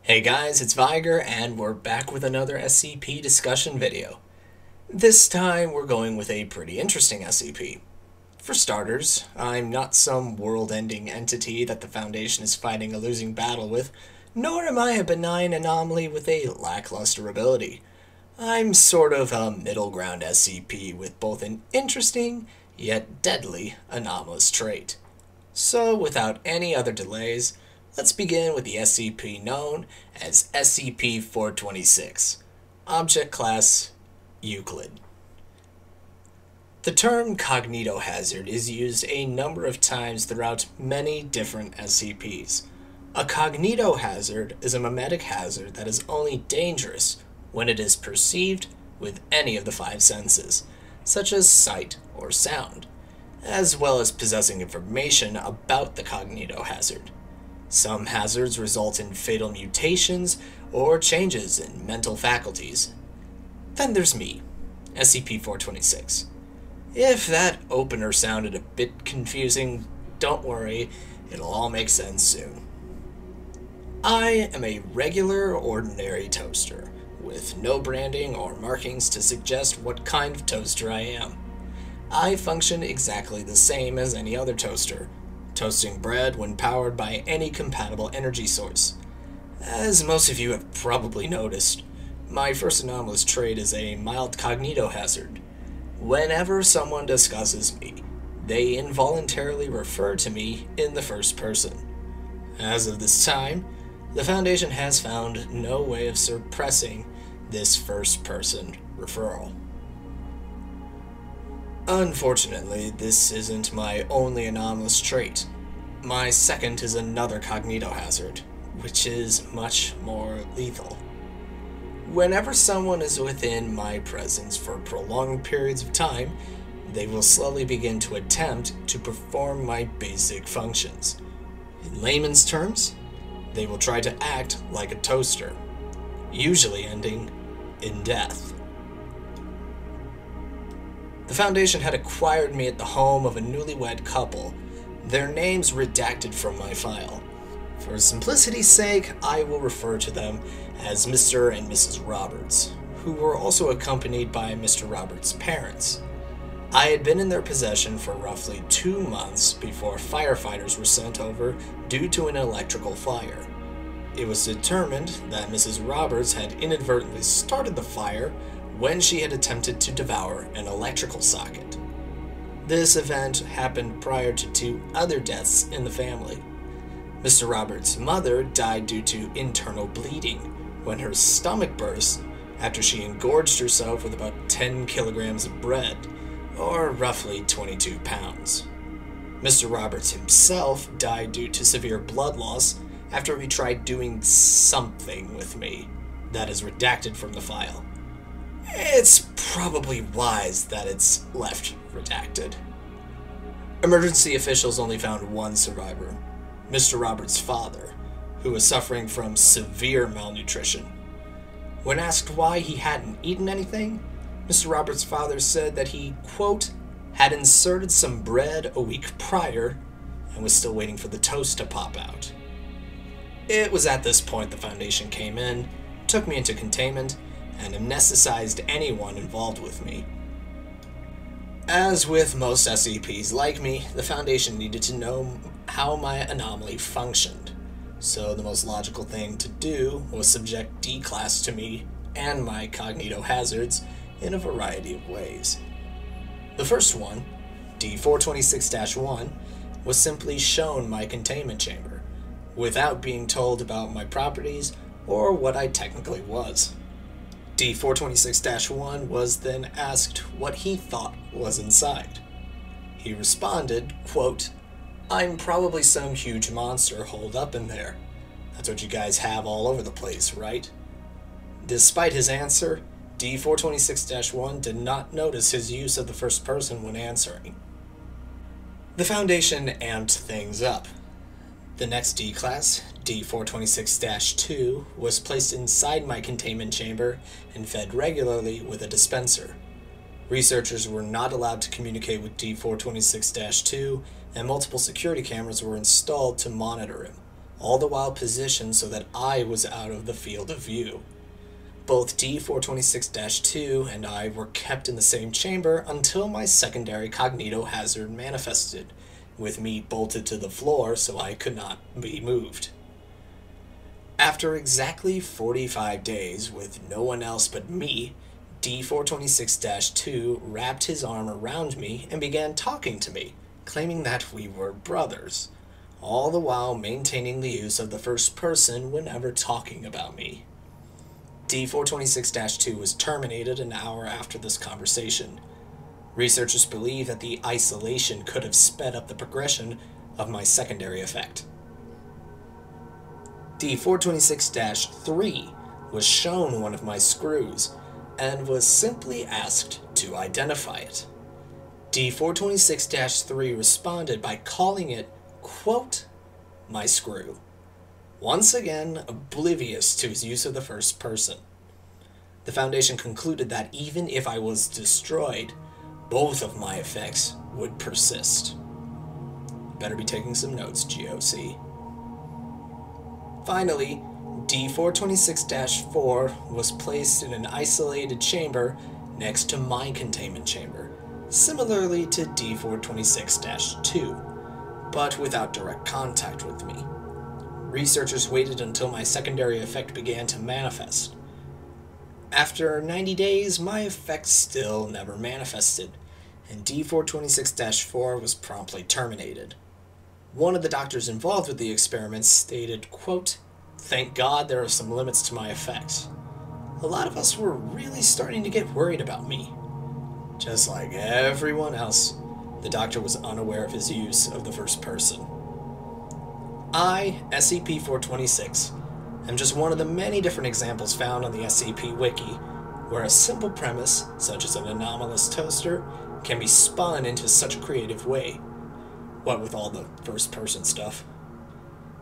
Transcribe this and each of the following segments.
Hey guys, it's Viger, and we're back with another SCP discussion video. This time we're going with a pretty interesting SCP. For starters, I'm not some world-ending entity that the Foundation is fighting a losing battle with, nor am I a benign anomaly with a lackluster ability. I'm sort of a middle ground SCP with both an interesting, yet deadly, anomalous trait. So without any other delays, let's begin with the SCP known as SCP-426, Object Class Euclid. The term cognitohazard is used a number of times throughout many different SCPs. A cognitohazard is a memetic hazard that is only dangerous when it is perceived with any of the five senses, such as sight or sound, as well as possessing information about the cognitohazard. Some hazards result in fatal mutations or changes in mental faculties. Then there's me, SCP-426. If that opener sounded a bit confusing, don't worry, it'll all make sense soon. I am a regular, ordinary toaster, with no branding or markings to suggest what kind of toaster I am. I function exactly the same as any other toaster, toasting bread when powered by any compatible energy source. As most of you have probably noticed, my first anomalous trait is a mild cognitohazard. Whenever someone discusses me, they involuntarily refer to me in the first person. As of this time, the Foundation has found no way of suppressing this first-person referral. Unfortunately, this isn't my only anomalous trait. My second is another cognitohazard, which is much more lethal. Whenever someone is within my presence for prolonged periods of time, they will slowly begin to attempt to perform my basic functions. In layman's terms, they will try to act like a toaster, usually ending in death. The Foundation had acquired me at the home of a newlywed couple, their names redacted from my file. For simplicity's sake, I will refer to them as Mr. and Mrs. Roberts, who were also accompanied by Mr. Roberts' parents. I had been in their possession for roughly 2 months before firefighters were sent over due to an electrical fire. It was determined that Mrs. Roberts had inadvertently started the fire when she had attempted to devour an electrical socket. This event happened prior to 2 other deaths in the family. Mr. Roberts' mother died due to internal bleeding when her stomach burst after she engorged herself with about 10 kilograms of bread, or roughly 22 pounds. Mr. Roberts himself died due to severe blood loss after he tried doing something with me that is redacted from the file. It's probably wise that it's left redacted. Emergency officials only found one survivor, Mr. Roberts' father, who was suffering from severe malnutrition. When asked why he hadn't eaten anything, Mr. Roberts' father said that he, quote, had inserted some bread a week prior and was still waiting for the toast to pop out. It was at this point the Foundation came in, took me into containment, and amnesticized anyone involved with me. As with most SCPs like me, the Foundation needed to know how my anomaly functioned, so the most logical thing to do was subject D-Class to me and my cognitohazards in a variety of ways. The first one, D426-1, was simply shown my containment chamber, without being told about my properties or what I technically was. D426-1 was then asked what he thought was inside. He responded, quote, "I'm probably some huge monster holed up in there. That's what you guys have all over the place, right?" Despite his answer, D426-1 did not notice his use of the first person when answering. The Foundation amped things up. The next D-Class, D426-2, was placed inside my containment chamber and fed regularly with a dispenser. Researchers were not allowed to communicate with D426-2, and multiple security cameras were installed to monitor him. all the while positioned so that I was out of the field of view. Both D426-2 and I were kept in the same chamber until my secondary cognitohazard manifested, with me bolted to the floor so I could not be moved. After exactly 45 days, with no one else but me, D426-2 wrapped his arm around me and began talking to me, claiming that we were brothers, all the while maintaining the use of the first person whenever talking about me. D426-2 was terminated an hour after this conversation. Researchers believe that the isolation could have sped up the progression of my secondary effect. D426-3 was shown one of my screws and was simply asked to identify it. D426-3 responded by calling it, quote, my screw, once again oblivious to his use of the first person. The Foundation concluded that even if I was destroyed, both of my effects would persist. Better be taking some notes, GOC. Finally, D426-4 was placed in an isolated chamber next to my containment chamber, similarly to D426-2, but without direct contact with me. Researchers waited until my secondary effect began to manifest. After 90 days, my effect still never manifested, and D426-4 was promptly terminated. One of the doctors involved with the experiments stated, quote, thank God there are some limits to my effects. A lot of us were really starting to get worried about me. Just like everyone else, the doctor was unaware of his use of the first person. I, SCP-426, am just one of the many different examples found on the SCP Wiki, where a simple premise, such as an anomalous toaster, can be spun into such a creative way. What with all the first-person stuff.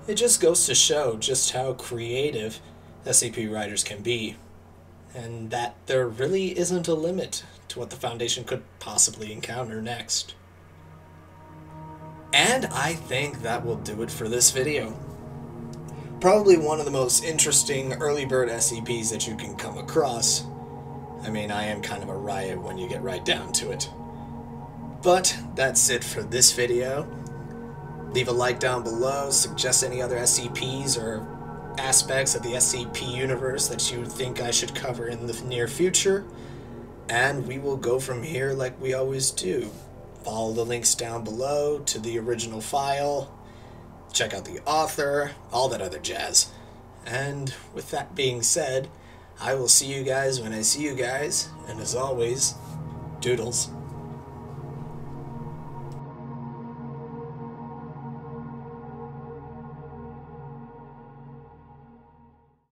It just goes to show just how creative SCP writers can be, and that there really isn't a limit to what the Foundation could possibly encounter next. And I think that will do it for this video. Probably one of the most interesting early bird SCPs that you can come across. I mean, I am kind of a riot when you get right down to it. But that's it for this video. Leave a like down below, suggest any other SCPs or aspects of the SCP universe that you think I should cover in the near future, and we will go from here like we always do. Follow the links down below to the original file, check out the author, all that other jazz. And with that being said, I will see you guys when I see you guys, and as always, doodles.